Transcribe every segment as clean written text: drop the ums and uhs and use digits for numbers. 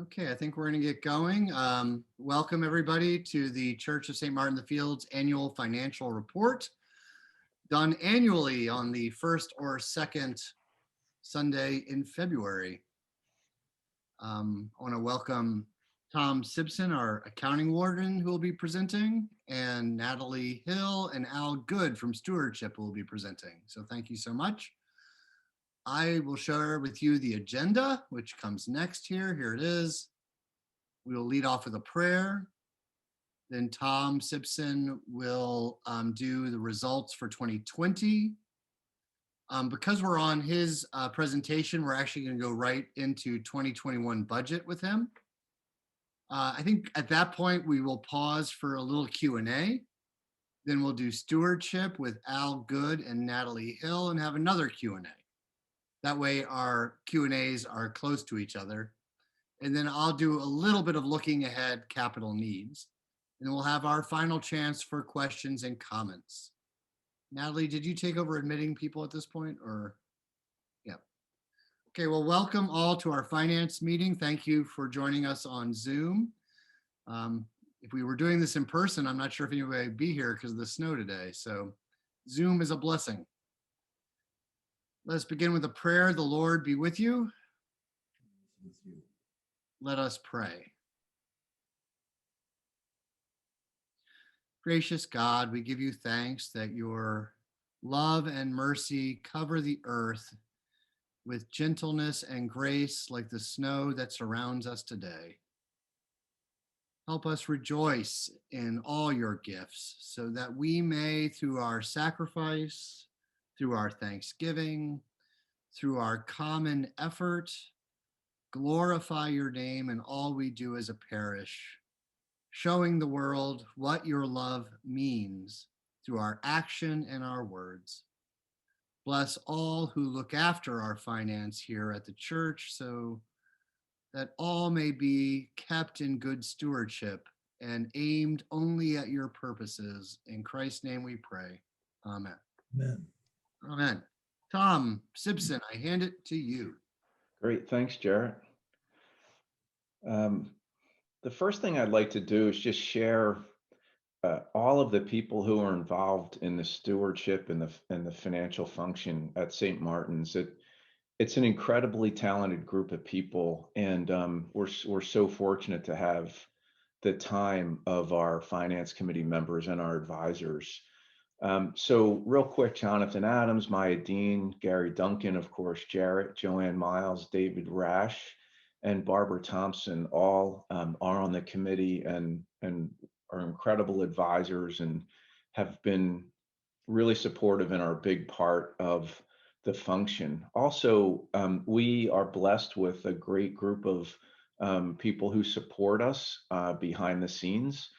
Okay, I think we're going to get going. Welcome everybody to the Church of St. Martin in the Fields annual financial report, done annually on the first or second Sunday in February. I want to welcome Tom Sibson, our accounting warden, who will be presenting, and Natalee Hill and Al Good from Stewardship who will be presenting. So thank you so much. I will share with you the agenda, which comes next here. Here it is. We will lead off with a prayer. Then Tom Sibson will do the results for 2020. Because we're on his presentation, we're actually going to go right into 2021 budget with him. I think at that point, we will pause for a little Q&A. Then we'll do stewardship with Al Good and Natalee Hill and have another Q&A. That way our Q&As are close to each other. And then I'll do a little bit of looking ahead capital needs. And we'll have our final chance for questions and comments. Natalee, did you take over admitting people at this point or? Yeah. Okay, well, welcome all to our finance meeting. Thank you for joining us on Zoom. If we were doing this in person, I'm not sure if anybody would be here because of the snow today. So Zoom is a blessing. Let's begin with a prayer. The Lord be with you. Let us pray. Gracious God, we give you thanks that your love and mercy cover the earth with gentleness and grace like the snow that surrounds us today. Help us rejoice in all your gifts so that we may, through our sacrifice, through our thanksgiving, through our common effort, glorify your name in all we do as a parish, showing the world what your love means through our action and our words. Bless all who look after our finance here at the church so that all may be kept in good stewardship and aimed only at your purposes. In Christ's name we pray. Amen. Amen. Amen. Tom Sibson, I hand it to you. Great, thanks, Jarrett. The first thing I'd like to do is just share all of the people who are involved in the stewardship and the financial function at St. Martin's. It's an incredibly talented group of people, and we're so fortunate to have the time of our finance committee members and our advisors. So real quick, Jonathan Adams, Maya Dean, Gary Duncan, of course, Jarrett, Joanne Miles, David Rash, and Barbara Thompson all are on the committee and are incredible advisors and have been really supportive and are a big part of the function. Also, we are blessed with a great group of people who support us behind the scenes.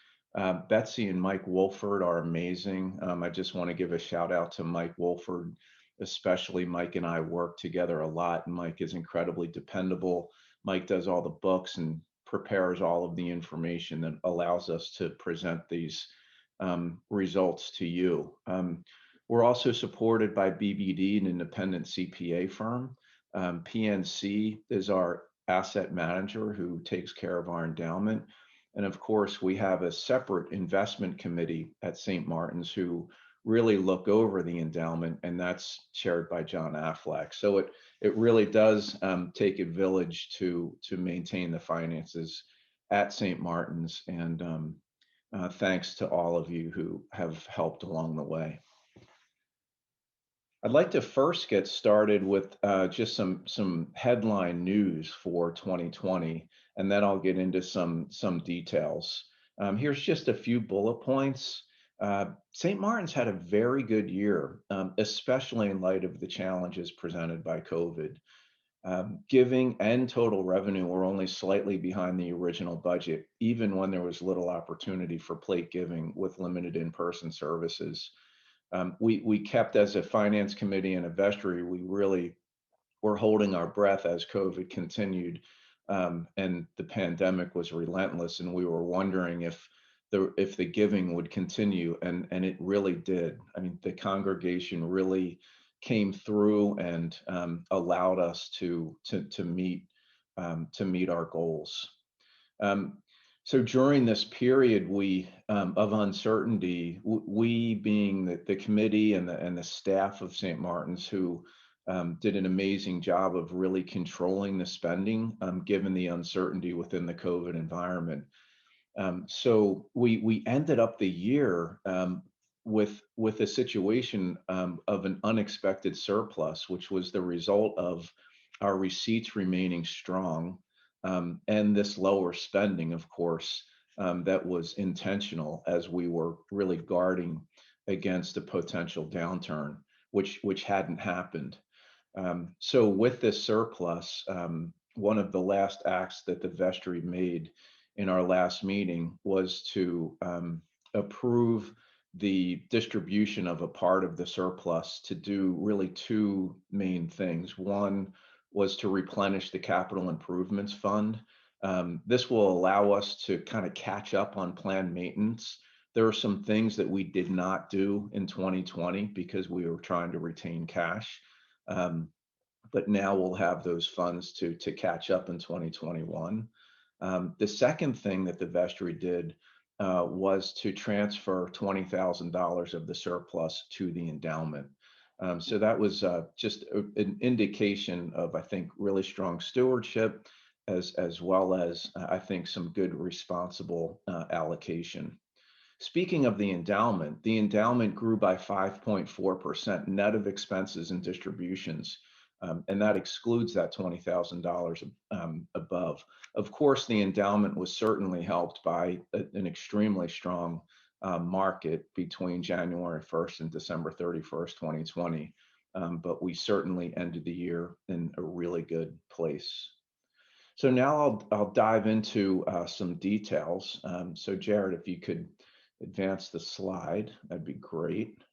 Betsy and Mike Wolford are amazing. I just want to give a shout out to Mike Wolford, especially. Mike and I work together a lot, and Mike is incredibly dependable. Mike does all the books and prepares all of the information that allows us to present these results to you. We're also supported by BBD, an independent CPA firm. PNC is our asset manager who takes care of our endowment. And of course, we have a separate investment committee at St. Martin's who really look over the endowment, and that's chaired by John Affleck. So it really does take a village to maintain the finances at St. Martin's, and thanks to all of you who have helped along the way. I'd like to first get started with just some headline news for 2020, and then I'll get into some details. Here's just a few bullet points. St. Martin's had a very good year, especially in light of the challenges presented by COVID. Giving and total revenue were only slightly behind the original budget, even when there was little opportunity for plate giving with limited in-person services. We kept, as a finance committee and a vestry, we really were holding our breath as COVID continued, and the pandemic was relentless, and we were wondering if the giving would continue, and it really did. I mean, the congregation really came through and allowed us to meet to meet our goals. Um, so during this period of uncertainty, we being the committee and the staff of St. Martin's, who did an amazing job of really controlling the spending given the uncertainty within the COVID environment. So we ended up the year with a situation of an unexpected surplus, which was the result of our receipts remaining strong, and this lower spending, of course, that was intentional as we were really guarding against a potential downturn, which hadn't happened. So with this surplus, one of the last acts that the vestry made in our last meeting was to approve the distribution of a part of the surplus to do really two main things. One was to replenish the capital improvements fund. This will allow us to kind of catch up on planned maintenance. There are some things that we did not do in 2020 because we were trying to retain cash. But now we'll have those funds to catch up in 2021. The second thing that the vestry did was to transfer $20,000 of the surplus to the endowment. So that was just an indication of, I think, really strong stewardship, as well as I think some good responsible allocation. Speaking of the endowment grew by 5.4% net of expenses and distributions. And that excludes that $20,000 above. Of course, the endowment was certainly helped by an extremely strong market between January 1st and December 31st, 2020. But we certainly ended the year in a really good place. So now I'll dive into some details. So Jared, if you could advance the slide, that'd be great.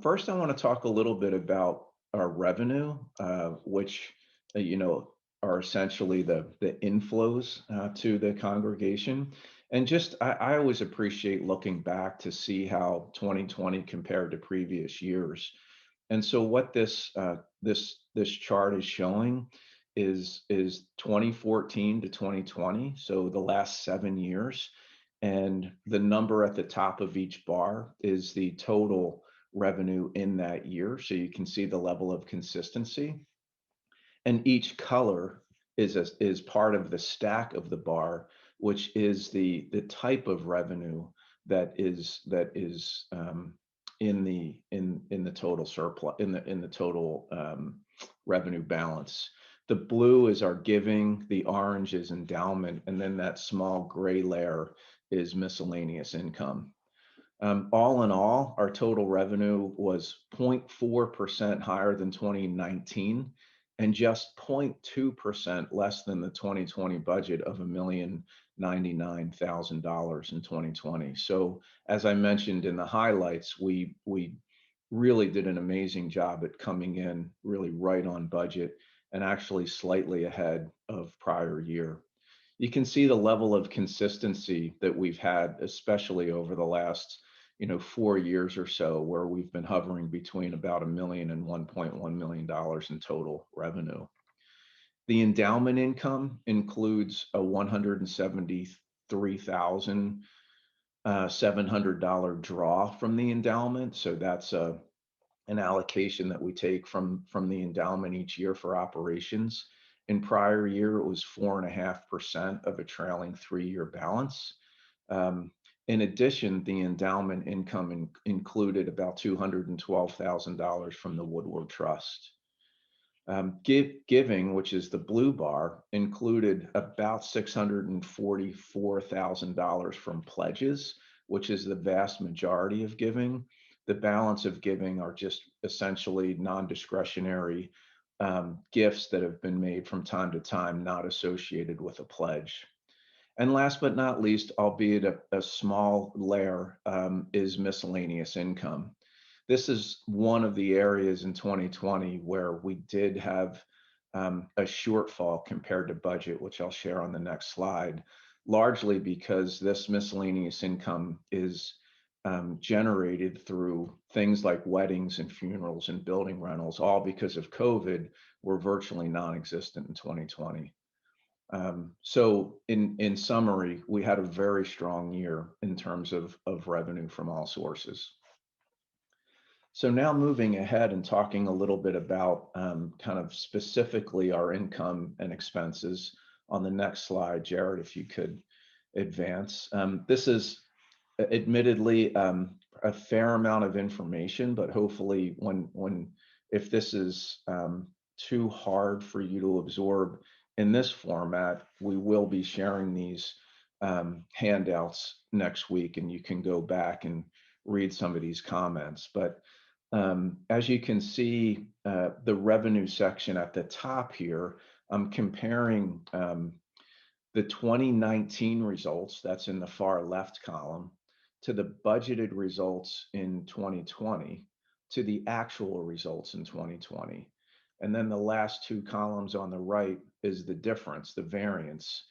First, I want to talk a little bit about our revenue, which are essentially the inflows to the congregation. And just I always appreciate looking back to see how 2020 compared to previous years. And so what this chart is showing is 2014 to 2020, so the last 7 years. And the number at the top of each bar is the total revenue in that year. So you can see the level of consistency. And each color is part of the stack of the bar, which is the type of revenue that is in the total surplus, in the total revenue balance. The blue is our giving, the orange is endowment, and then that small gray layer is miscellaneous income. All in all, our total revenue was 0.4% higher than 2019 and just 0.2% less than the 2020 budget of $1,099,000 in 2020. So as I mentioned in the highlights, we really did an amazing job at coming in really right on budget and actually slightly ahead of prior year. You can see the level of consistency that we've had, especially over the last 4 years or so, where we've been hovering between about $1 million and $1.1 million in total revenue. The endowment income includes a $173,700 draw from the endowment. So that's an allocation that we take from the endowment each year for operations. In prior year, it was 4.5% of a trailing 3-year balance. In addition, the endowment income included about $212,000 from the Woodward Trust. Giving, which is the blue bar, included about $644,000 from pledges, which is the vast majority of giving. The balance of giving are just essentially non-discretionary gifts that have been made from time to time, not associated with a pledge. And last but not least, albeit a small layer, is miscellaneous income. This is one of the areas in 2020 where we did have a shortfall compared to budget, which I'll share on the next slide, largely because this miscellaneous income is generated through things like weddings and funerals and building rentals, all because of COVID, were virtually non-existent in 2020. So in summary, we had a very strong year in terms of revenue from all sources. So now moving ahead and talking a little bit about kind of specifically our income and expenses on the next slide, Jared, if you could advance. This is admittedly a fair amount of information, but hopefully if this is too hard for you to absorb in this format, we will be sharing these handouts next week, and you can go back and read some of these comments. But as you can see, the revenue section at the top here, I'm comparing the 2019 results, that's in the far left column, to the budgeted results in 2020, to the actual results in 2020. And then the last two columns on the right is the difference, the variance.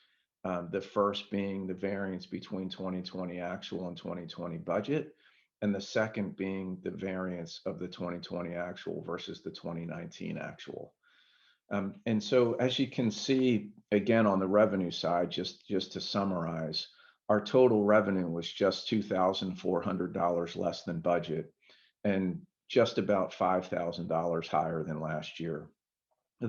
The first being the variance between 2020 actual and 2020 budget, and the second being the variance of the 2020 actual versus the 2019 actual. And so as you can see, again, on the revenue side, just to summarize, our total revenue was just $2,400 less than budget and just about $5,000 higher than last year.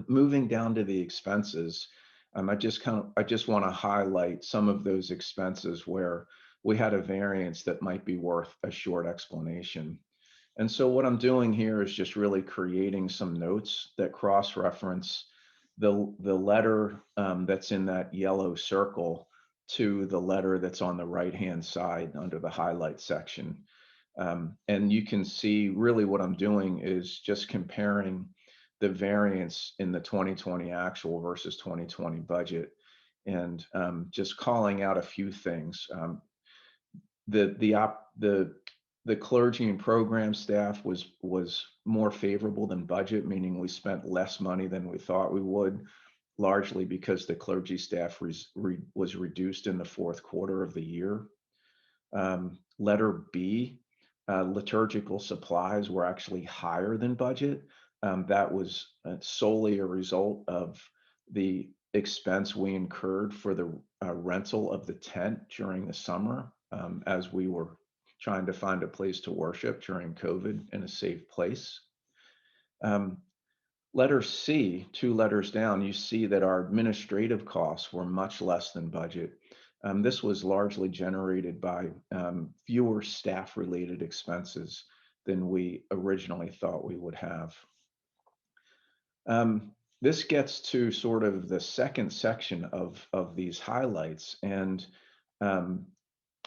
Moving down to the expenses, I just want to highlight some of those expenses where we had a variance that might be worth a short explanation. And so what I'm doing here is just really creating some notes that cross-reference the letter that's in that yellow circle to the letter that's on the right-hand side under the highlight section. And you can see really what I'm doing is just comparing the variance in the 2020 actual versus 2020 budget, and just calling out a few things. The clergy and program staff was more favorable than budget, meaning we spent less money than we thought we would, largely because the clergy staff was reduced in the fourth quarter of the year. Letter B, liturgical supplies were actually higher than budget. That was solely a result of the expense we incurred for the rental of the tent during the summer, as we were trying to find a place to worship during COVID in a safe place. Letter C, 2 letters down, you see that our administrative costs were much less than budget. This was largely generated by fewer staff-related expenses than we originally thought we would have. This gets to sort of the second section of these highlights, and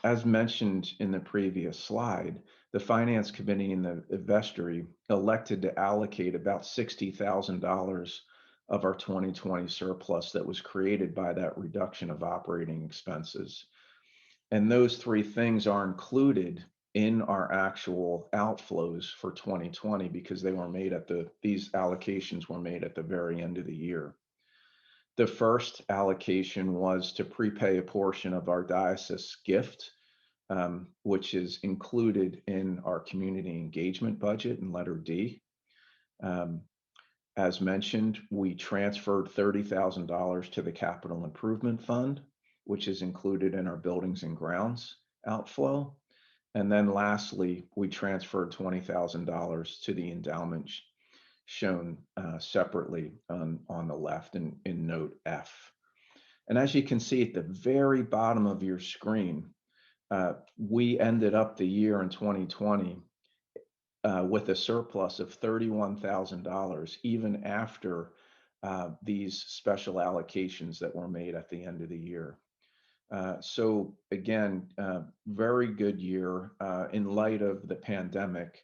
as mentioned in the previous slide, the Finance Committee and the vestry elected to allocate about $60,000 of our 2020 surplus that was created by that reduction of operating expenses. And those three things are included in our actual outflows for 2020 because they were made these allocations were made at the very end of the year. The first allocation was to prepay a portion of our diocese gift, which is included in our community engagement budget in letter D. As mentioned, we transferred $30,000 to the Capital Improvement Fund, which is included in our buildings and grounds outflow. And then lastly, we transferred $20,000 to the endowment shown separately on the left in note F. And as you can see at the very bottom of your screen, we ended up the year in 2020 with a surplus of $31,000, even after these special allocations that were made at the end of the year. So again, very good year in light of the pandemic.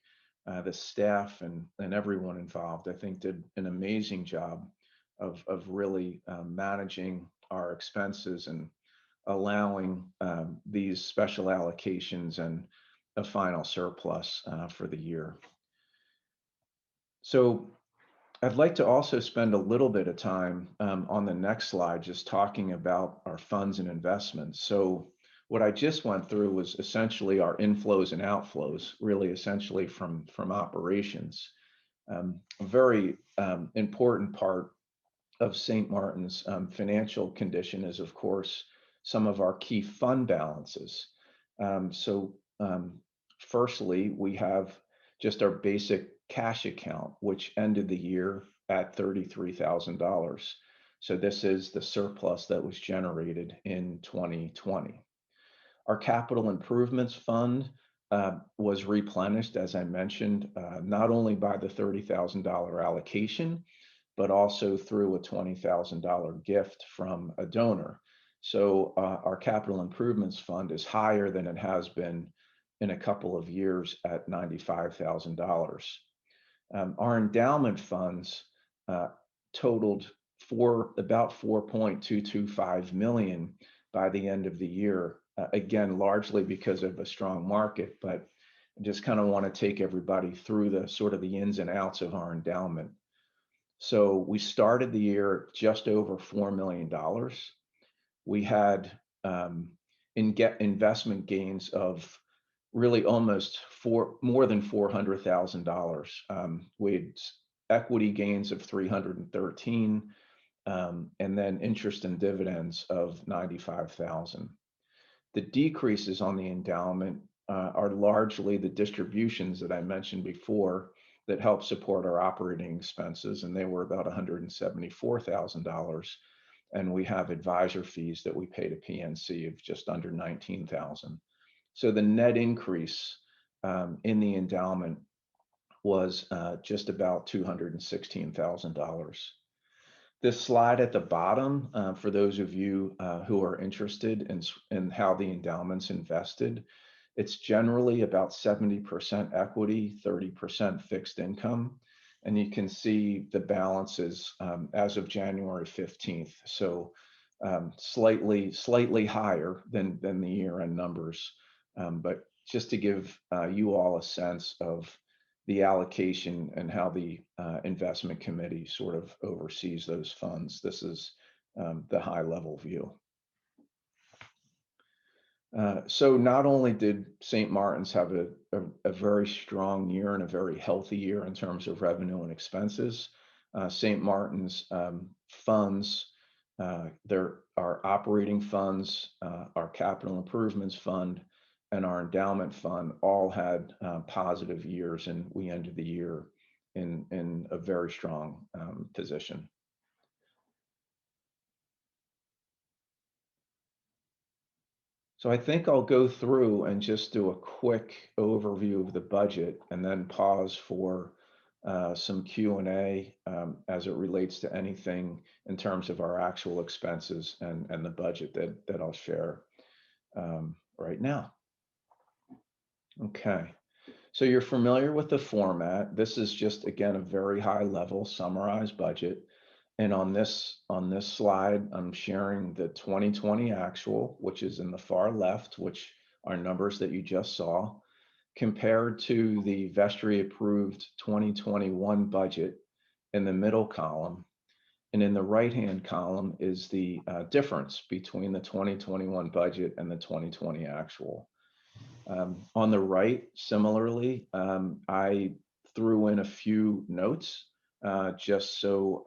The staff and everyone involved, I think, did an amazing job of really managing our expenses and allowing these special allocations and a final surplus for the year. So I'd like to also spend a little bit of time on the next slide, just talking about our funds and investments. So what I just went through was essentially our inflows and outflows, really essentially from operations. A very important part of St. Martin's financial condition is, of course, some of our key fund balances. Firstly, we have just our basic cash account, which ended the year at $33,000. So this is the surplus that was generated in 2020. Our capital improvements fund was replenished, as I mentioned, not only by the $30,000 allocation, but also through a $20,000 gift from a donor. So our capital improvements fund is higher than it has been in a couple of years at $95,000. Our endowment funds totaled about 4.225 million by the end of the year. Again, largely because of a strong market, but I just kind of want to take everybody through the sort of the ins and outs of our endowment. So we started the year just over $4 million. We had investment gains of really almost more than $400,000. We had equity gains of 313, and then interest and dividends of 95,000. The decreases on the endowment are largely the distributions that I mentioned before that help support our operating expenses, and they were about $174,000. And we have advisor fees that we pay to PNC of just under 19,000. So the net increase in the endowment was just about $216,000. This slide at the bottom, for those of you who are interested in how the endowment's invested, it's generally about 70% equity, 30% fixed income. And you can see the balances as of January 15th. So slightly higher than the year-end numbers. But just to give you all a sense of the allocation and how the investment committee sort of oversees those funds. This is the high level view. So not only did St. Martin's have a very strong year and a very healthy year in terms of revenue and expenses, St. Martin's funds, our operating funds, our capital improvements fund, and our endowment fund all had positive years, and we ended the year in a very strong position. So I think I'll go through and just do a quick overview of the budget and then pause for some Q&A as it relates to anything in terms of our actual expenses and the budget that I'll share right now. Okay, so you're familiar with the format. This is just, again, a very high level summarized budget. And on this slide, I'm sharing the 2020 actual, which is in the far left, which are numbers that you just saw, compared to the vestry-approved 2021 budget in the middle column. And in the right-hand column is the difference between the 2021 budget and the 2020 actual. On the right, similarly, I threw in a few notes just so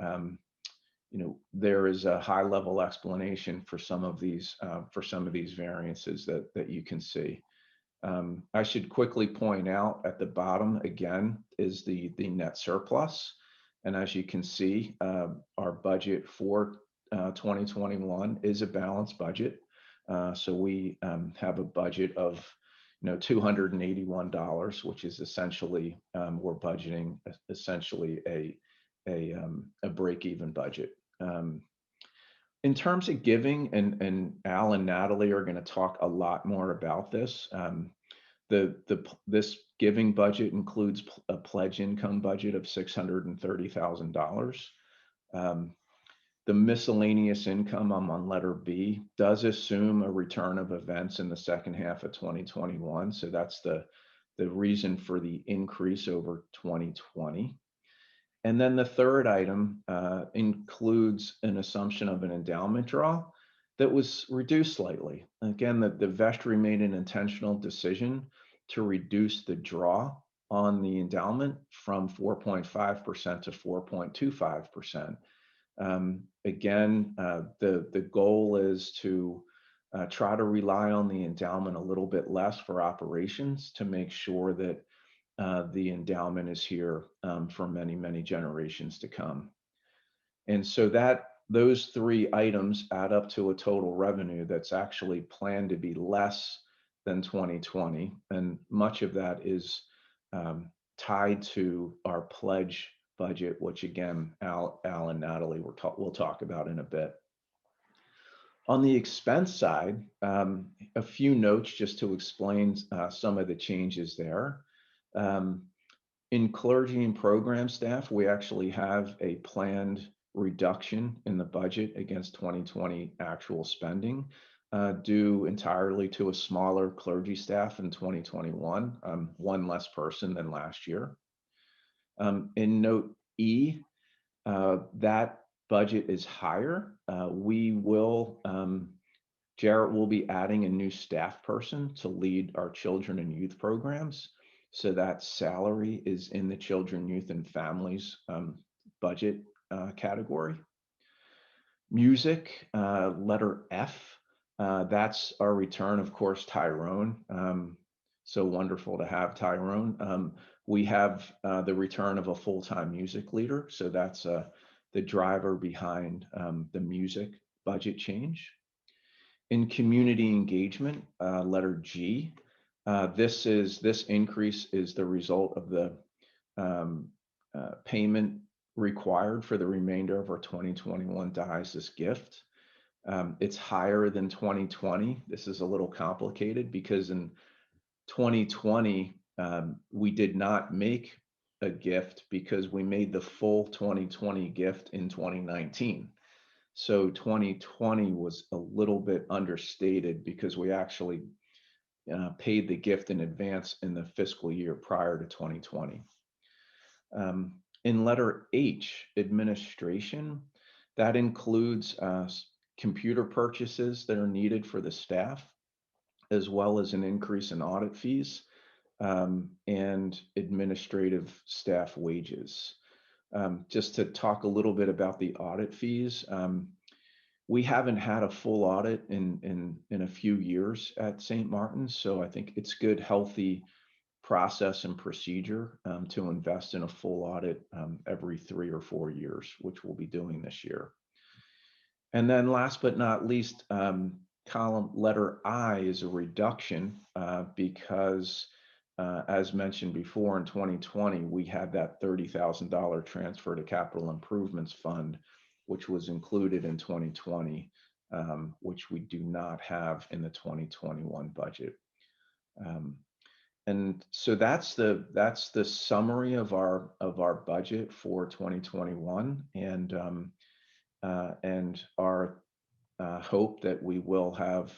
there is a high-level explanation for some of these variances that you can see. I should quickly point out at the bottom again is the net surplus, and as you can see, our budget for 2021 is a balanced budget. So we have a budget of $281, which is essentially we're budgeting essentially a break-even budget. In terms of giving, and Al and Natalie are going to talk a lot more about this. This giving budget includes a pledge income budget of $630,000. The miscellaneous income, I'm on letter B, does assume a return of events in the second half of 2021. So that's the reason for the increase over 2020. And then the third item includes an assumption of an endowment draw that was reduced slightly. Again, the vestry made an intentional decision to reduce the draw on the endowment from 4.5% to 4.25%. Again, the goal is to try to rely on the endowment a little bit less for operations to make sure that the endowment is here for many, many generations to come. And so those three items add up to a total revenue that's actually planned to be less than 2020. And much of that is tied to our pledge budget, which again, Al and Natalie will talk about in a bit. On the expense side, a few notes just to explain some of the changes there. In clergy and program staff, we actually have a planned reduction in the budget against 2020 actual spending, due entirely to a smaller clergy staff in 2021, one less person than last year. In note E, that budget is higher. Jarrett will be adding a new staff person to lead our children and youth programs. So that salary is in the children, youth, and families budget category. Music, letter F, that's our return, of course, Tyrone. So wonderful to have Tyrone. We have the return of a full-time music leader. So that's the driver behind the music budget change. In community engagement, letter G, this increase is the result of the payment required for the remainder of our 2021 diocese gift. It's higher than 2020. This is a little complicated because in 2020, we did not make a gift because we made the full 2020 gift in 2019. So 2020 was a little bit understated because we actually paid the gift in advance in the fiscal year prior to 2020. In letter H, administration, that includes computer purchases that are needed for the staff, as well as an increase in audit fees and administrative staff wages. Just to talk a little bit about the audit fees, we haven't had a full audit in a few years at St. Martin's, so I think it's good, healthy process and procedure to invest in a full audit every 3 or 4 years, which we'll be doing this year. And then last but not least, column letter I is a reduction because as mentioned before, in 2020, we had that $30,000 transfer to capital improvements fund, which was included in 2020, which we do not have in the 2021 budget. And so that's the summary of our budget for 2021, and our hope that we will have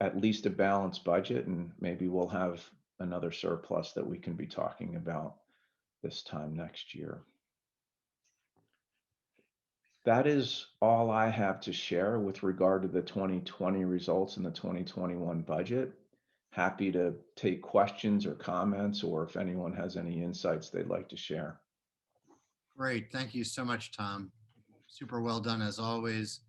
at least a balanced budget, and maybe we'll have another surplus that we can be talking about this time next year. That is all I have to share with regard to the 2020 results and the 2021 budget. Happy to take questions or comments, or if anyone has any insights they'd like to share. Great. Thank you so much, Tom. Super well done as always.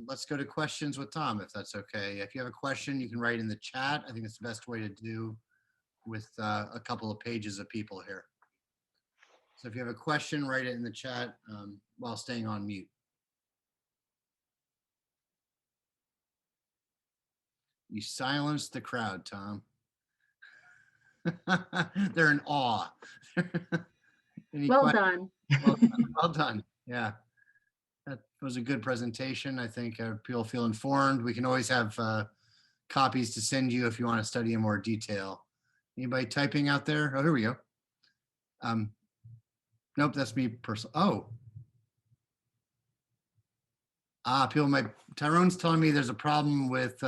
Let's go to questions with Tom, if that's okay. If you have a question, you can write in the chat. I think it's the best way to do with a couple of pages of people here. So if you have a question, write it in the chat while staying on mute. You silenced the crowd, Tom. They're in awe. Well done. Well done. Yeah. That was a good presentation. I think people feel informed. We can always have copies to send you if you want to study in more detail. Anybody typing out there? Oh, here we go. Nope, that's me personal. Tyrone's telling me there's a problem with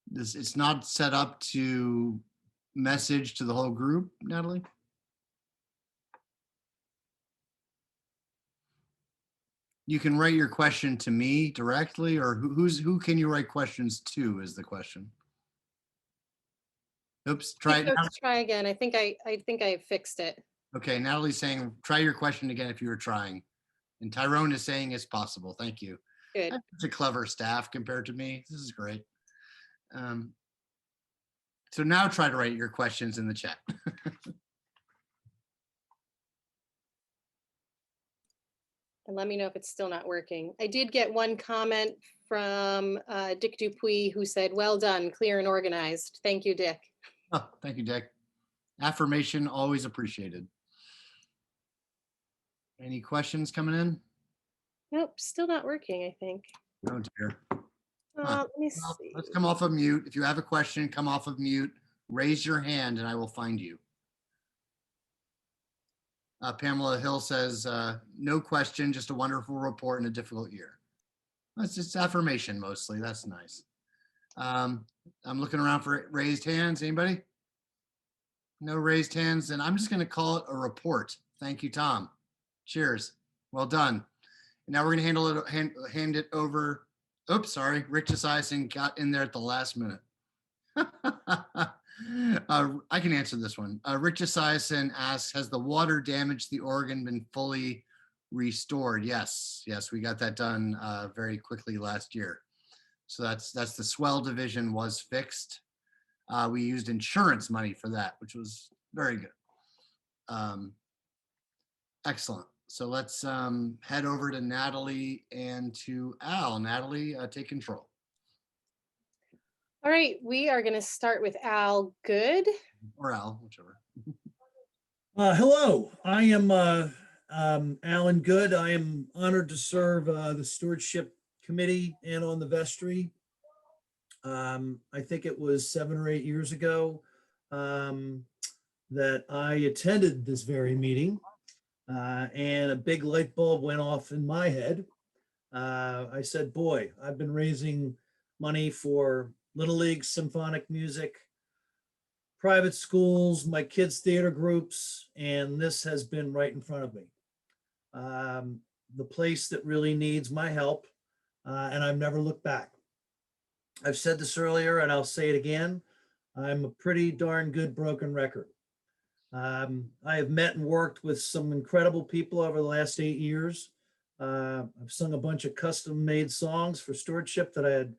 this. It's not set up to message to the whole group, Natalie. You can write your question to me directly, or who can you write questions to is the question. Oops, try it. Let's try again. I think I fixed it. Okay, Natalie's saying try your question again if you were trying. And Tyrone is saying it's possible. Thank you. Good. That's such a clever staff compared to me. This is great. So now try to write your questions in the chat. And let me know if it's still not working. I did get one comment from Dick Dupuis who said, well done, clear and organized. Thank you, Dick. Oh, thank you, Dick. Affirmation always appreciated. Any questions coming in? Nope, still not working, I think. Oh dear. Let me Well, see. let's come off of mute. If you have a question, come off of mute, raise your hand and I will find you. Pamela Hill says, no question, just a wonderful report in a difficult year. That's just affirmation mostly. That's nice. I'm looking around for raised hands. Anybody? No raised hands. And I'm just going to call it a report. Thank you, Tom. Cheers. Well done. And now we're going to hand it over. Oops, sorry. Rick Jesiason got in there at the last minute. I can answer this one. Rick Jesiason asks, has the water damage the organ been fully restored? Yes, we got that done very quickly last year. So that's the swell division was fixed. We used insurance money for that, which was very good. Excellent. So let's head over to Natalie and to Al. Natalie, take control. All right, we are going to start with Al Good. Or Al, whichever. Hello, I am Alan Good. I am honored to serve the Stewardship Committee and on the vestry. I think it was 7 or 8 years ago that I attended this very meeting and a big light bulb went off in my head. I said, boy, I've been raising money for Little League symphonic music, private schools, my kids' theater groups, and this has been right in front of me. The place that really needs my help, and I've never looked back. I've said this earlier and I'll say it again. I'm a pretty darn good broken record. I have met and worked with some incredible people over the last 8 years. I've sung a bunch of custom made songs for Stewardship that I had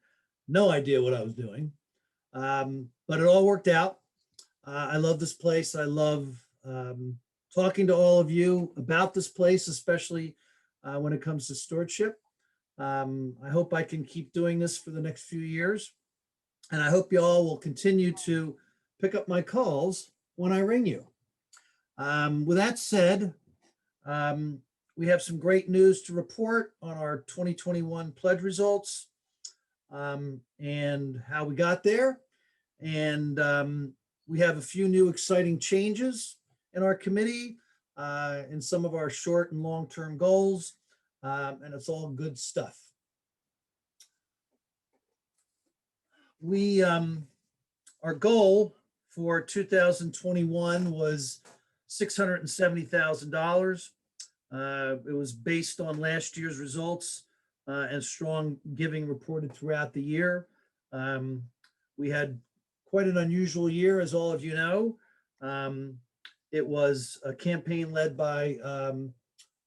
no idea what I was doing. But it all worked out. I love this place. I love talking to all of you about this place, especially when it comes to Stewardship. I hope I can keep doing this for the next few years. And I hope you all will continue to pick up my calls when I ring you. With that said, we have some great news to report on our 2021 pledge results and how we got there. And we have a few new exciting changes in our committee and some of our short and long-term goals. And it's all good stuff. Our goal for 2021 was $670,000. It was based on last year's results and strong giving reported throughout the year. We had quite an unusual year, as all of you know. It was a campaign led by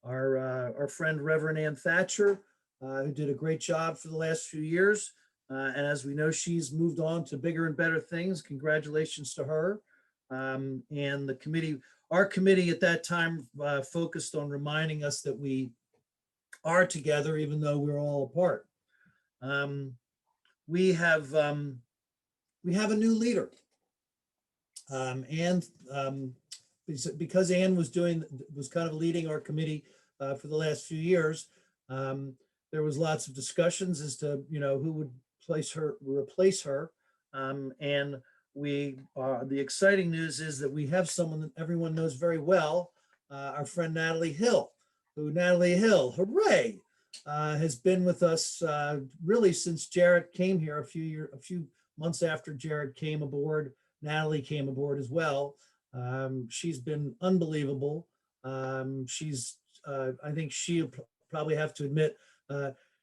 our friend Reverend Ann Thatcher, who did a great job for the last few years. And as we know, she's moved on to bigger and better things. Congratulations to her. And the committee, our committee at that time focused on reminding us that we are together, even though we're all apart. We have a new leader. And because Ann was kind of leading our committee for the last few years, there was lots of discussions as to who would replace her. And the exciting news is that we have someone that everyone knows very well, our friend Natalee Hill, Natalee Hill, hooray, has been with us really since Jared came here a few months after Jared came aboard. Natalee came aboard as well. She's been unbelievable. I think she'll probably have to admit,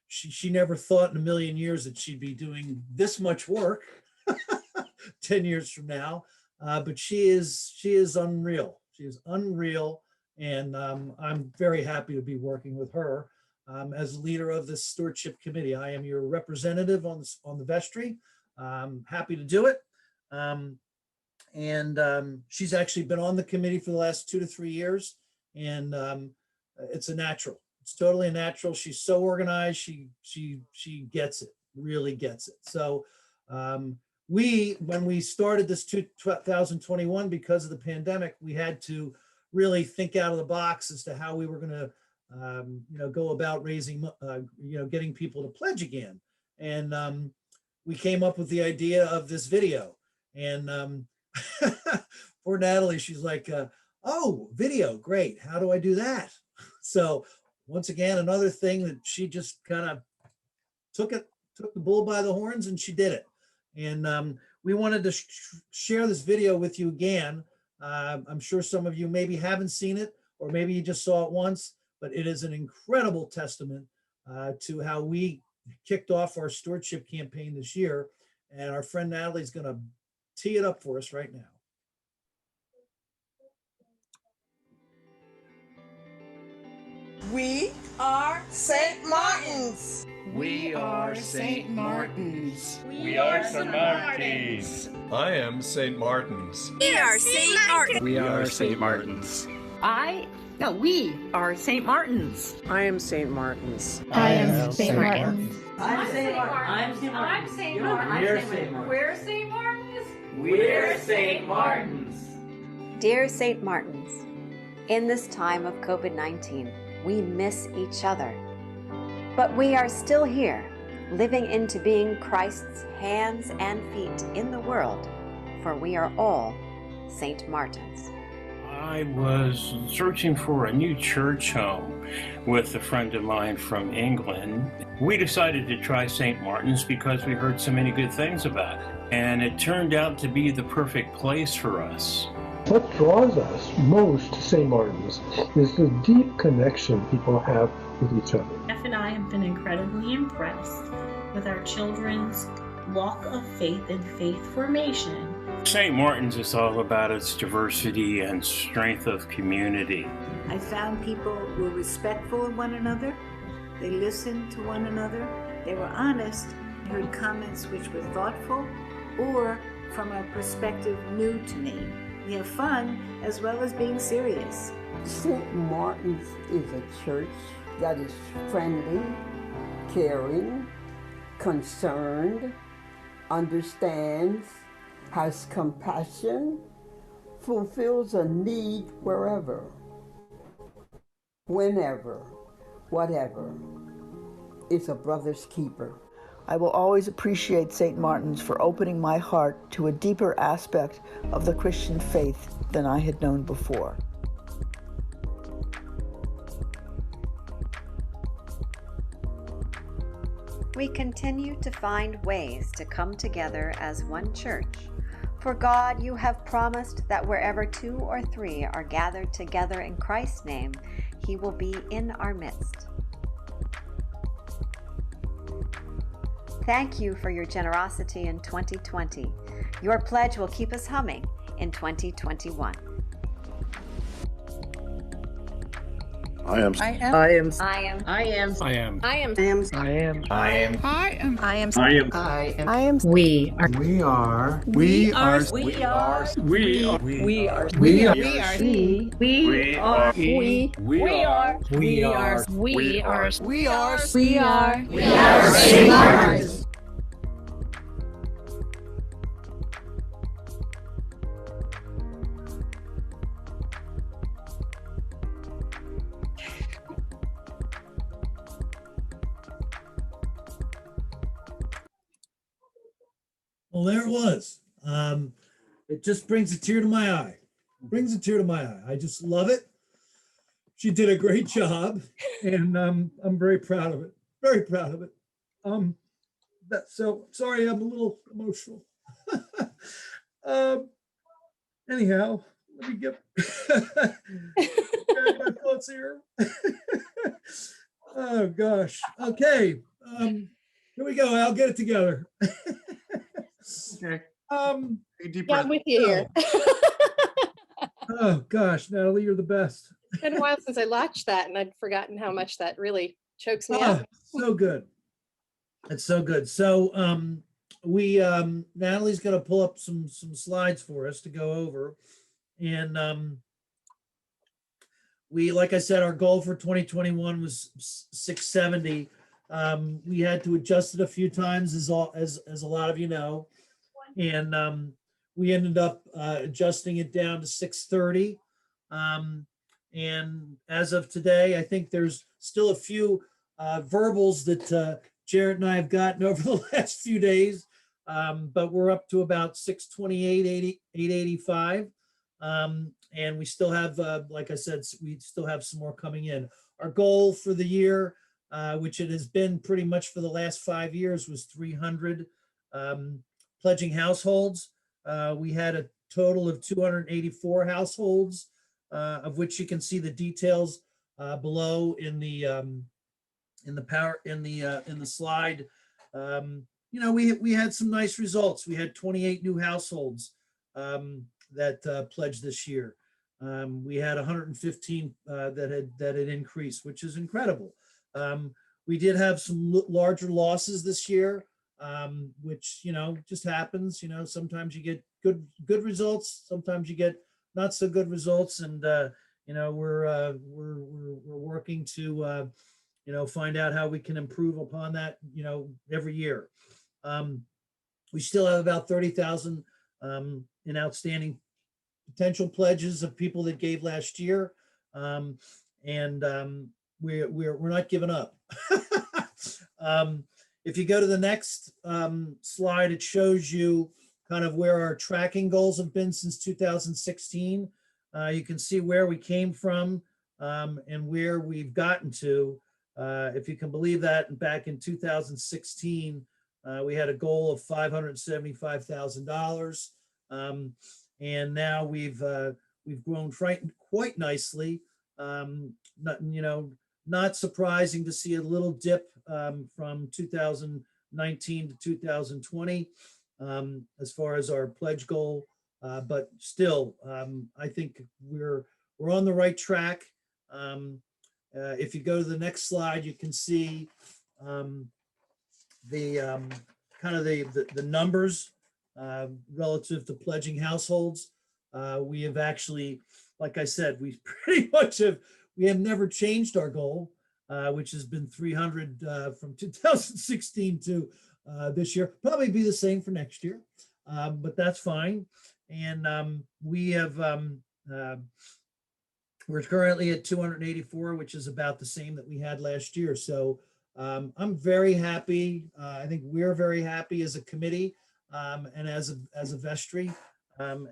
she never thought in a million years that she'd be doing this much work 10 years from now. But she is unreal. She is unreal. And I'm very happy to be working with her as leader of this stewardship committee. I am your representative on the vestry. Happy to do it. She's actually been on the committee for the last 2 to 3 years, and it's a natural. It's totally a natural. She's so organized. She gets it, really gets it. So when we started this 2021, because of the pandemic, we had to really think out of the box as to how we were going to go about raising, getting people to pledge again. And we came up with the idea of this video. And poor Natalie, she's like, oh, video, great. How do I do that? So once again, another thing that she just kind of took the bull by the horns, and she did it. And we wanted to share this video with you again. I'm sure some of you maybe haven't seen it, or maybe you just saw it once, but it is an incredible testament to how we kicked off our stewardship campaign this year. And our friend Natalie is going to tee it up for us right now. We are St. Martins. We are St. Martins. We are St. Martins. I am St. Martins. We are St. Martins. We are St. Martins. We are St. Martins. I am St. Martins. I am St. Martins. I'm St. Martins. I'm St. Martins. We're St. Martins. We're St. Martins. Dear St. Martins, in this time of COVID-19, we miss each other. But we are still here, living into being Christ's hands and feet in the world, for we are all St. Martins. I was searching for a new church home with a friend of mine from England. We decided to try St. Martin's because we heard so many good things about it. And it turned out to be the perfect place for us. What draws us most to St. Martin's is the deep connection people have with each other. Jeff and I have been incredibly impressed with our children's walk of faith and faith formation. St. Martin's is all about its diversity and strength of community. I found people were respectful of one another. They listened to one another. They were honest. I heard comments which were thoughtful or from a perspective new to me. We have fun as well as being serious. St. Martin's is a church that is friendly, caring, concerned, understands, has compassion, fulfills a need wherever, whenever, whatever. It's a brother's keeper. I will always appreciate St. Martin's for opening my heart to a deeper aspect of the Christian faith than I had known before. We continue to find ways to come together as one church. For God, you have promised that wherever 2 or 3 are gathered together in Christ's name, He will be in our midst. Thank you for your generosity in 2020. Your pledge will keep us humming in 2021. I am. I am. I am. I am. I am. I am. I am. I am. I am. I am. I am. I am. I am. I am. I am. We are. We are. We are. We are. We are. We are. We are. We are. We are. We are. We are. We are. We are. We are. We are St. Martins. Well, there it was. It just brings a tear to my eye. Brings a tear to my eye. I just love it. She did a great job, and I'm very proud of it. Very proud of it. So sorry, I'm a little emotional. Anyhow, let me get my thoughts here. Oh gosh. Okay. Here we go. I'll get it together. Okay. Yeah, I'm with you here. Oh gosh, Natalie, you're the best. It's been a while since I watched that, and I'd forgotten how much that really chokes me up. So good. It's so good. So Natalee's going to pull up some slides for us to go over. And like I said, our goal for 2021 was 670. We had to adjust it a few times, as a lot of you know. And we ended up adjusting it down to 630. And as of today, I think there's still a few verbals that Jared and I have gotten over the last few days, but we're up to about 628, 885. And we still have, like I said, we still have some more coming in. Our goal for the year, which it has been pretty much for the last 5 years, was 300 pledging households. We had a total of 284 households, of which you can see the details below in the slide. We had some nice results. We had 28 new households that pledged this year. We had 115 that had increased, which is incredible. We did have some larger losses this year, which just happens. Sometimes you get good results, sometimes you get not so good results, and we're working to find out how we can improve upon that every year. We still have about 30,000 in outstanding potential pledges of people that gave last year, and we're not giving up. If you go to the next slide, it shows you kind of where our tracking goals have been since 2016. You can see where we came from and where we've gotten to. If you can believe that, back in 2016, we had a goal of $575,000, and now we've grown quite nicely. Not surprising to see a little dip from 2019 to 2020 as far as our pledge goal, but still, I think we're on the right track. If you go to the next slide, you can see the numbers relative to pledging households. We have actually, like I said, we have never changed our goal, which has been 300 from 2016 to this year. Probably be the same for next year, but that's fine. And we're currently at 284, which is about the same that we had last year. So I'm very happy. I think we're very happy as a committee and as a vestry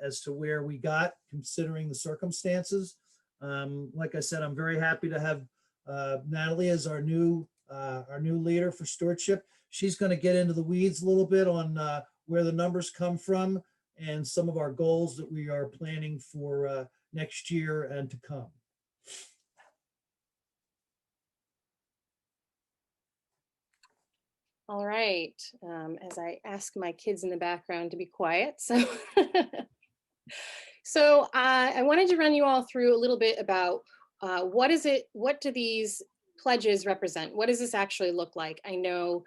as to where we got, considering the circumstances. Like I said, I'm very happy to have Natalee as our new leader for stewardship. She's going to get into the weeds a little bit on where the numbers come from and some of our goals that we are planning for next year and to come. All right. As I ask my kids in the background to be quiet. So I wanted to run you all through a little bit about what do these pledges represent? What does this actually look like? I know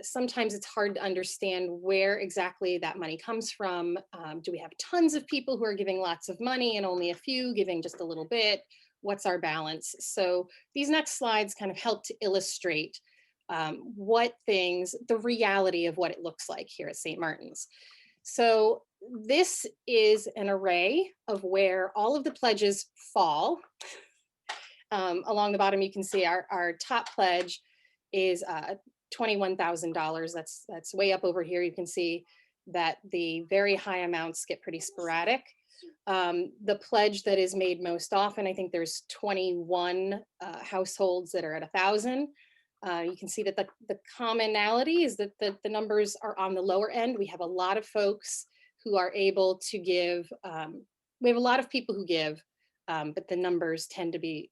sometimes it's hard to understand where exactly that money comes from. Do we have tons of people who are giving lots of money and only a few giving just a little bit? What's our balance? So these next slides kind of help to illustrate the reality of what it looks like here at St. Martin's. So this is an array of where all of the pledges fall. Along the bottom, you can see our top pledge is $21,000. That's way up over here. You can see that the very high amounts get pretty sporadic. The pledge that is made most often, I think there's 21 households that are at 1,000. You can see that the commonality is that the numbers are on the lower end. We have a lot of folks who are able to give. We have a lot of people who give, but the numbers tend to be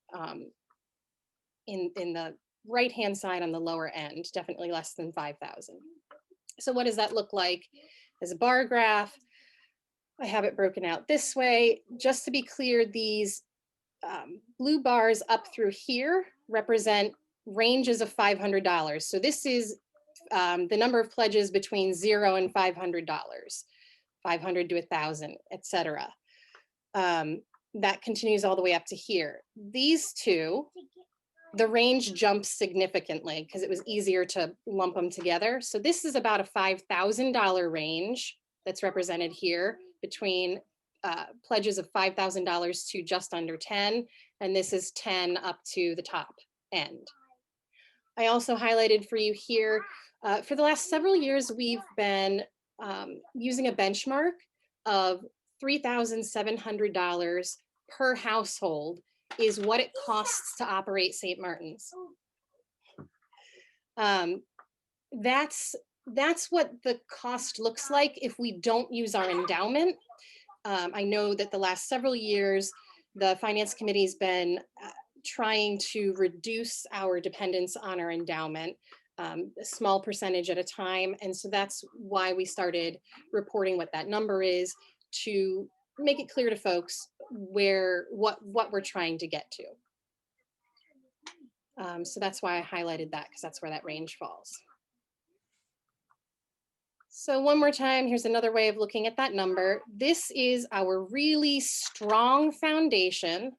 in the right-hand side on the lower end, definitely less than 5,000. So what does that look like as a bar graph? I have it broken out this way. Just to be clear, these blue bars up through here represent ranges of $500. So this is the number of pledges between $0 and $500, $500 to $1,000, etc. That continues all the way up to here. These two, the range jumps significantly because it was easier to lump them together. So this is about a $5,000 range that's represented here between pledges of $5,000 to just under 10, and this is 10 up to the top end. I also highlighted for you here, for the last several years, we've been using a benchmark of $3,700 per household is what it costs to operate St. Martin's. That's what the cost looks like if we don't use our endowment. I know that the last several years, the Finance Committee's been trying to reduce our dependence on our endowment, a small percentage at a time. And so that's why we started reporting what that number is, to make it clear to folks what we're trying to get to. So that's why I highlighted that, because that's where that range falls. So one more time, here's another way of looking at that number. This is our really strong foundation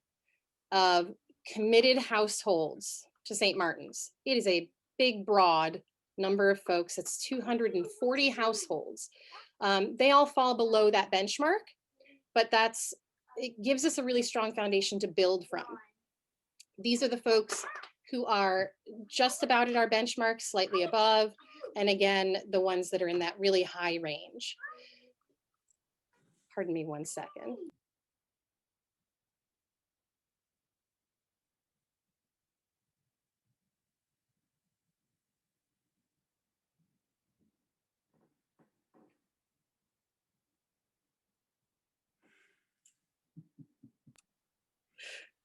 of committed households to St. Martin's. It is a big, broad number of folks. It's 240 households. They all fall below that benchmark, but it gives us a really strong foundation to build from. These are the folks who are just about at our benchmark, slightly above, and again, the ones that are in that really high range. Pardon me 1 second.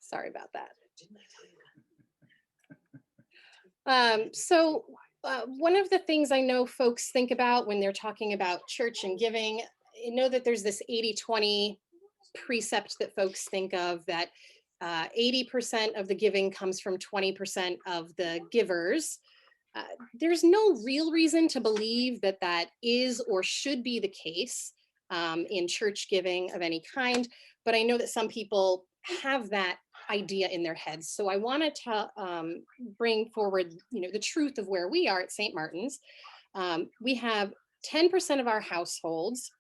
Sorry about that. One of the things I know folks think about when they're talking about church and giving, you know that there's this 80-20 precept that folks think of, that 80% of the giving comes from 20% of the givers. There's no real reason to believe that that is or should be the case in church giving of any kind, but I know that some people have that idea in their heads. So I wanted to bring forward, the truth of where we are at St. Martin's. We have 10% of our households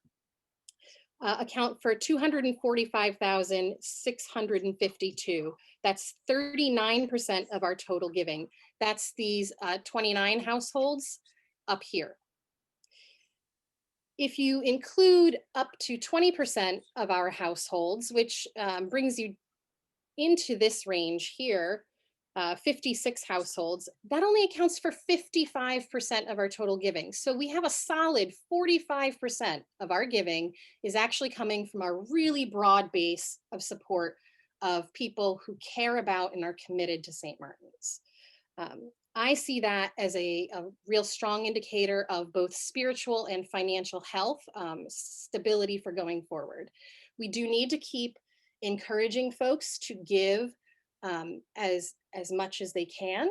account for 245,652. That's 39% of our total giving. That's these 29 households up here. If you include up to 20% of our households, which brings you into this range here, 56 households, that only accounts for 55% of our total giving. So we have a solid 45% of our giving is actually coming from our really broad base of support of people who care about and are committed to St. Martin's. I see that as a real strong indicator of both spiritual and financial health, stability for going forward. We do need to keep encouraging folks to give as much as they can,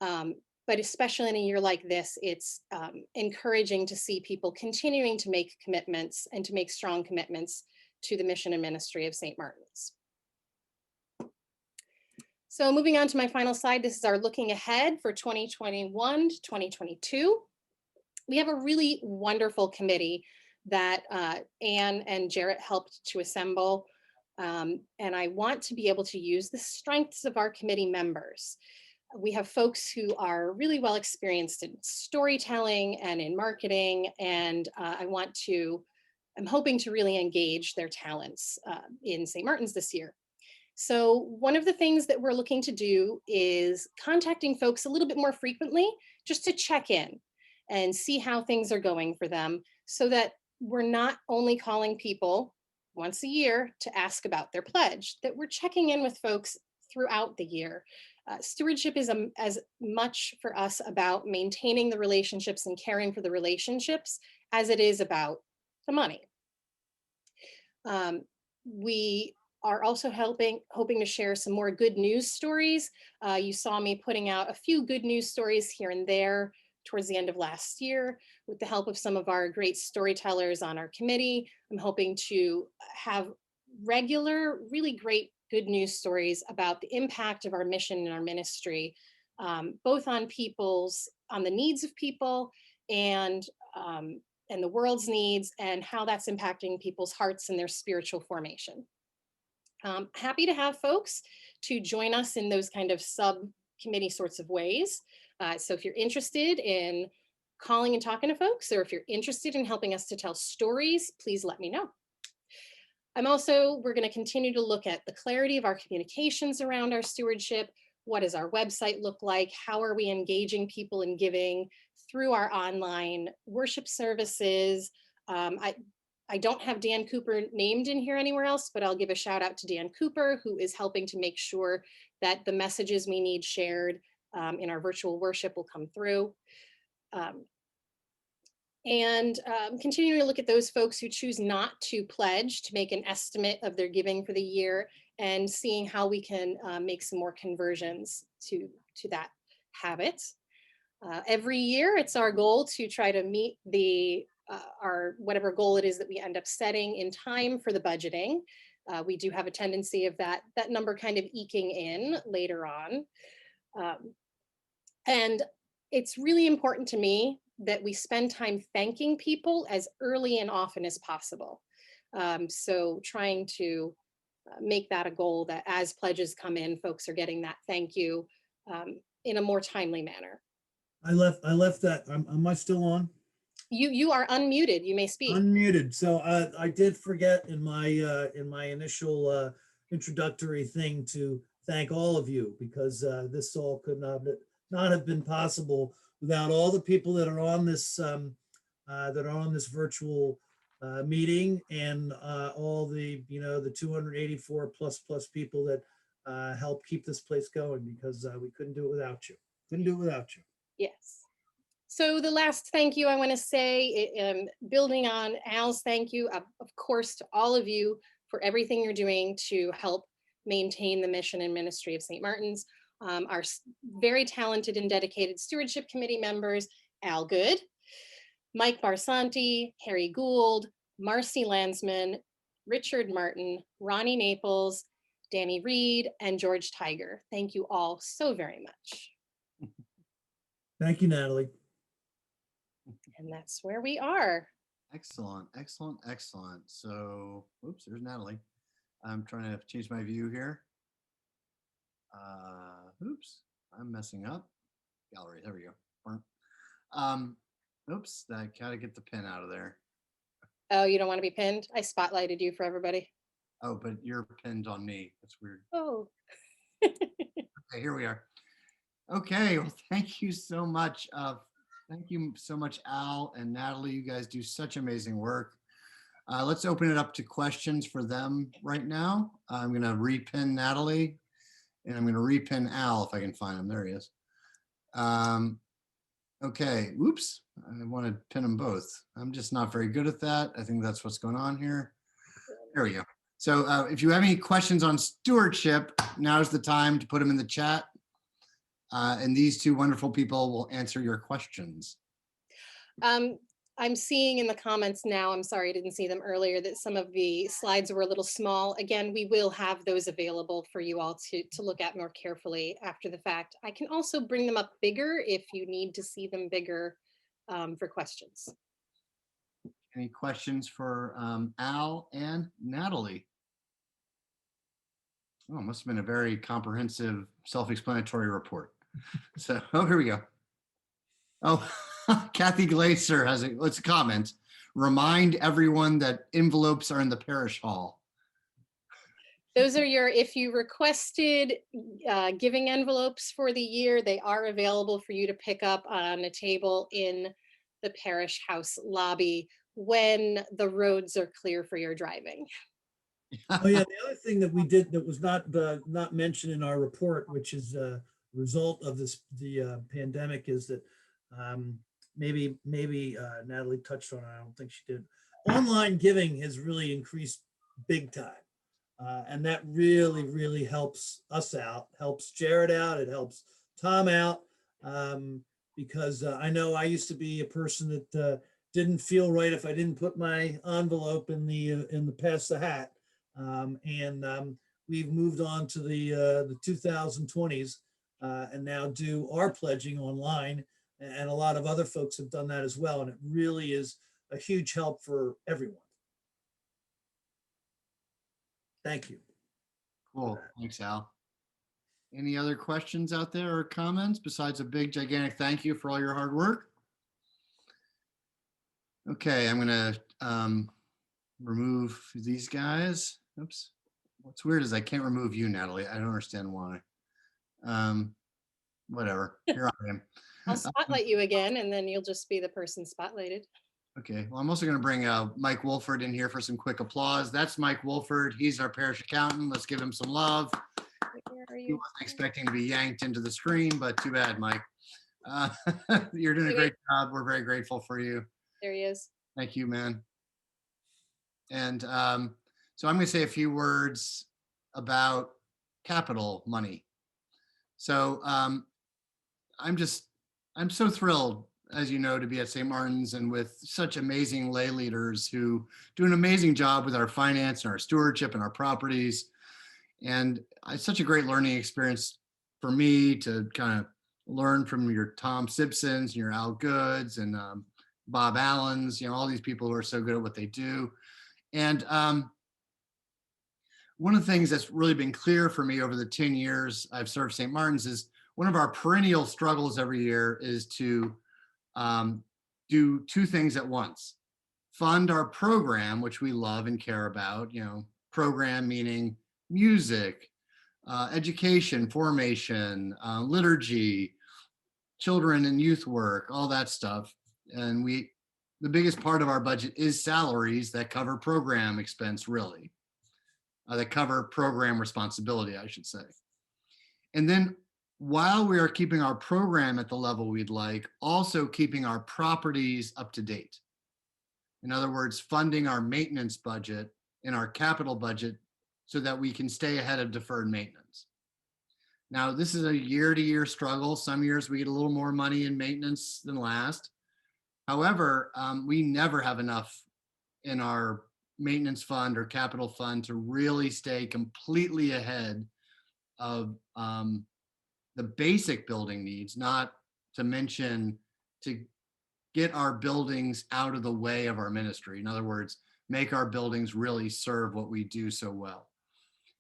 but especially in a year like this, it's encouraging to see people continuing to make commitments and to make strong commitments to the mission and ministry of St. Martin's. So moving on to my final slide, this is our looking ahead for 2021 to 2022. We have a really wonderful committee that Anne and Jarrett helped to assemble. And I want to be able to use the strengths of our committee members. We have folks who are really well experienced in storytelling and in marketing, and I'm hoping to really engage their talents in St. Martin's this year. So one of the things that we're looking to do is contacting folks a little bit more frequently, just to check in and see how things are going for them, so that we're not only calling people once a year to ask about their pledge, that we're checking in with folks throughout the year. Stewardship is as much for us about maintaining the relationships and caring for the relationships as it is about the money. We are also hoping to share some more good news stories. You saw me putting out a few good news stories here and there towards the end of last year with the help of some of our great storytellers on our committee. I'm hoping to have regular, really great good news stories about the impact of our mission and our ministry, both on the needs of people and the world's needs, and how that's impacting people's hearts and their spiritual formation. Happy to have folks to join us in those kind of subcommittee sorts of ways. So if you're interested in calling and talking to folks, or if you're interested in helping us to tell stories, please let me know. We're going to continue to look at the clarity of our communications around our stewardship. What does our website look like? How are we engaging people in giving through our online worship services? I don't have Dan Cooper named in here anywhere else, but I'll give a shout out to Dan Cooper, who is helping to make sure that the messages we need shared in our virtual worship will come through. Continuing to look at those folks who choose not to pledge, to make an estimate of their giving for the year, and seeing how we can make some more conversions to that habit. Every year, it's our goal to try to meet our whatever goal it is that we end up setting in time for the budgeting. We do have a tendency of that number kind of eking in later on. And it's really important to me that we spend time thanking people as early and often as possible. So trying to make that a goal, that as pledges come in, folks are getting that thank you in a more timely manner. I left that. Am I still on? You are unmuted. You may speak. Unmuted. So I did forget in my initial introductory thing to thank all of you, because this all could not have been possible without all the people that are on this virtual meeting, and all the the 284 plus people that help keep this place going, because we couldn't do it without you. Yes. So the last thank you I want to say, building on Al's thank you, of course, to all of you for everything you're doing to help maintain the mission and ministry of St. Martin's. Our very talented and dedicated stewardship committee members, Al Good, Mike Barsanti, Harry Gould, Marcy Landsman, Richard Martin, Ronnie Naples, Danny Reed, and George Tiger. Thank you all so very much. Thank you, Natalie. And that's where we are. Excellent. So, oops, there's Natalie. I'm trying to change my view here. Oops, I'm messing up. Gallery, there we go. Oops, I gotta get the pin out of there. Oh, you don't want to be pinned? I spotlighted you for everybody. Oh, but you're pinned on me. That's weird. Oh. Okay, here we are. Okay, well, thank you so much. Thank you so much, Al and Natalie. You guys do such amazing work. Let's open it up to questions for them right now. I'm going to repin Natalie, and I'm going to repin Al if I can find him. There he is. Okay, whoops. I want to pin them both. I'm just not very good at that. I think that's what's going on here. There we go. So if you have any questions on stewardship, now's the time to put them in the chat. And these two wonderful people will answer your questions. I'm seeing in the comments now, I'm sorry I didn't see them earlier, that some of the slides were a little small. Again, we will have those available for you all to look at more carefully after the fact. I can also bring them up bigger if you need to see them bigger for questions. Any questions for Al and Natalie? Oh, must have been a very comprehensive, self-explanatory report. So, oh, here we go. Oh, Kathy Glaser has let's comment. Remind everyone that envelopes are in the parish hall. Those are if you requested giving envelopes for the year, they are available for you to pick up on a table in the parish house lobby when the roads are clear for your driving. Oh yeah, the other thing that we did that was not mentioned in our report, which is a result of the pandemic, is that maybe Natalie touched on it. I don't think she did. Online giving has really increased big time. And that really, really helps us out, helps Jared out, it helps Tom out, because I know I used to be a person that didn't feel right if I didn't put my envelope in the pass the hat. We've moved on to the 2020s and now do our pledging online, and a lot of other folks have done that as well, and it really is a huge help for everyone. Thank you. Cool. Thanks, Al. Any other questions out there or comments besides a big, gigantic thank you for all your hard work? Okay, I'm going to remove these guys. Oops. What's weird is I can't remove you, Natalie. I don't understand why. Whatever. Here I am. I'll spotlight you again, and then you'll just be the person spotlighted. Okay. Well, I'm also going to bring Mike Wolford in here for some quick applause. That's Mike Wolford. He's our parish accountant. Let's give him some love. He wasn't expecting to be yanked into the screen, but too bad, Mike. You're doing a great job. We're very grateful for you. There he is. Thank you, man. And so I'm going to say a few words about capital money. So I'm so thrilled, as you know, to be at St. Martin's and with such amazing lay leaders who do an amazing job with our finance and our stewardship and our properties. And it's such a great learning experience for me to kind of learn from your Tom Sibsons and your Al Goods and Bob Allens, all these people who are so good at what they do. And one of the things that's really been clear for me over the 10 years I've served St. Martin's is one of our perennial struggles every year is to do two things at once. Fund our program, which we love and care about, program meaning music, education, formation, liturgy, children and youth work, all that stuff. And the biggest part of our budget is salaries that cover program expense, really, that cover program responsibility, I should say. And then while we are keeping our program at the level we'd like, also keeping our properties up to date. In other words, funding our maintenance budget and our capital budget so that we can stay ahead of deferred maintenance. Now, this is a year-to-year struggle. Some years we get a little more money in maintenance than last. However, we never have enough in our maintenance fund or capital fund to really stay completely ahead of the basic building needs, not to mention to get our buildings out of the way of our ministry. In other words, make our buildings really serve what we do so well.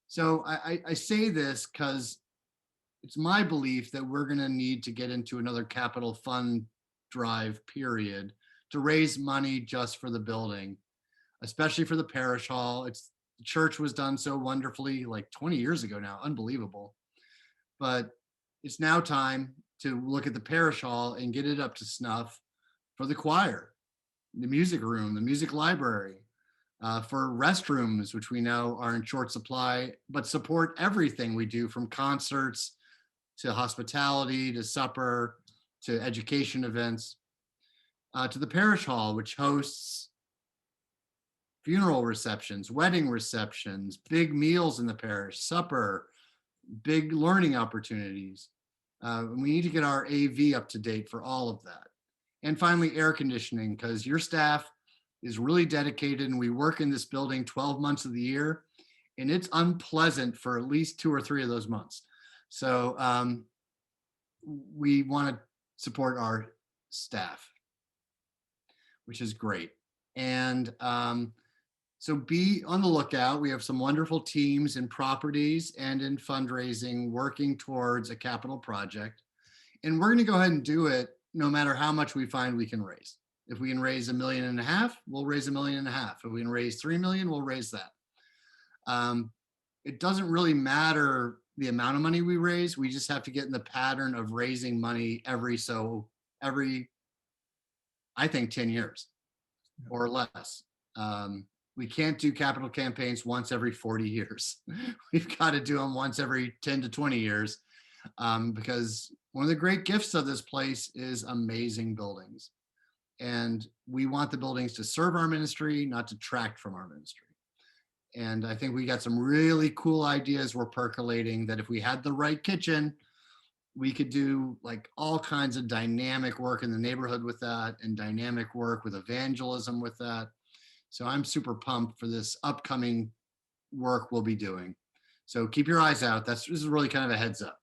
So I say this because it's my belief that we're going to need to get into another capital fund drive period to raise money just for the building, especially for the parish hall. The church was done so wonderfully like 20 years ago now, unbelievable. But it's now time to look at the parish hall and get it up to snuff for the choir, the music room, the music library, for restrooms, which we know are in short supply, but support everything we do from concerts to hospitality, to supper, to education events, to the parish hall, which hosts funeral receptions, wedding receptions, big meals in the parish, supper, big learning opportunities. We need to get our AV up to date for all of that. And finally, air conditioning, because your staff is really dedicated and we work in this building 12 months of the year, and it's unpleasant for at least 2 or 3 of those months. So we want to support our staff, which is great. And so be on the lookout. We have some wonderful teams in properties and in fundraising working towards a capital project. And we're going to go ahead and do it no matter how much we find we can raise. If we can raise $1.5 million, we'll raise $1.5 million. If we can raise $3 million, we'll raise that. It doesn't really matter the amount of money we raise. We just have to get in the pattern of raising money every, I think, 10 years or less. We can't do capital campaigns once every 40 years. We've got to do them once every 10 to 20 years because one of the great gifts of this place is amazing buildings. And we want the buildings to serve our ministry, not detract from our ministry. And I think we got some really cool ideas we're percolating that if we had the right kitchen, we could do like all kinds of dynamic work in the neighborhood with that, and dynamic work with evangelism with that. So I'm super pumped for this upcoming work we'll be doing. So keep your eyes out. This is really kind of a heads up.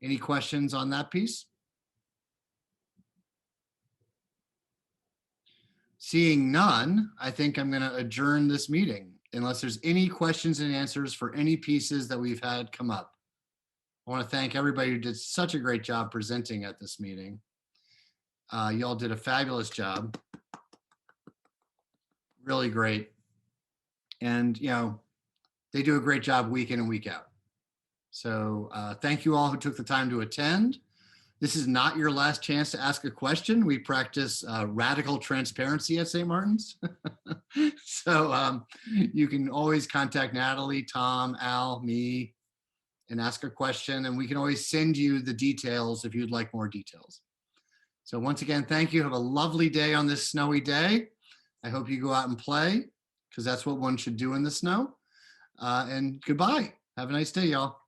Any questions on that piece? Seeing none, I think I'm going to adjourn this meeting unless there's any questions and answers for any pieces that we've had come up. I want to thank everybody who did such a great job presenting at this meeting. Y'all did a fabulous job. Really great. And, you know, they do a great job week in and week out. So thank you all who took the time to attend. This is not your last chance to ask a question. We practice radical transparency at St. Martin's. So you can always contact Natalie, Tom, Al, me, and ask a question. And we can always send you the details if you'd like more details. So once again, thank you. Have a lovely day on this snowy day. I hope you go out and play, because that's what one should do in the snow. And goodbye. Have a nice day, y'all.